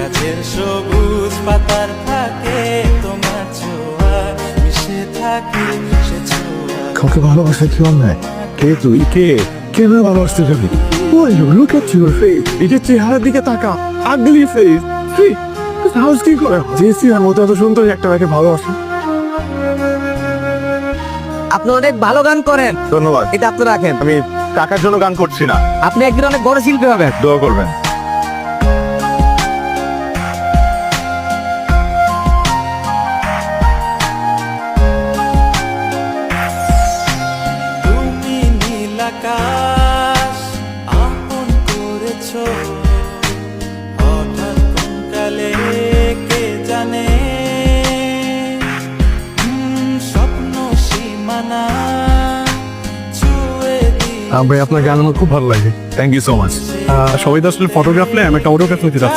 গাছের সবুজ পাতার থাকে তোমার ছোঁয়া মিশে থাকে সে ছোঁয়া। কাউকে ভালোবাসা কি অন্যায়? কে তুই? কেন ভালোবাসতে যাবি? Look at your face. নিজের চেহারার দিকে তাকা। Ugly face. সাহস কি করে যে সিনার মতো এত সুন্দর একটা মেয়েকে ভালোবাসে? আপনি অনেক ভালো গান করেন, ধন্যবাদ। এটা আপনি রাখেন। আমি টাকার জন্য গান করছি না। আপনি একদিন অনেক বড় শিল্পী হবেন। দোয়া করবেন। তুমি নীল আকাশ আপন করেছো হঠাৎ কোন কালে কে জানে স্বপ্ন সীমানা ছুঁয়ে দিয়ে ভাই আপনার গান আমার খুব ভালো লাগে। Thank you so much. সবাই তো আসলে ফটোগ্রাফ নেয়, আমি একটা অটোগ্রাফ নিতে চাচ্ছি।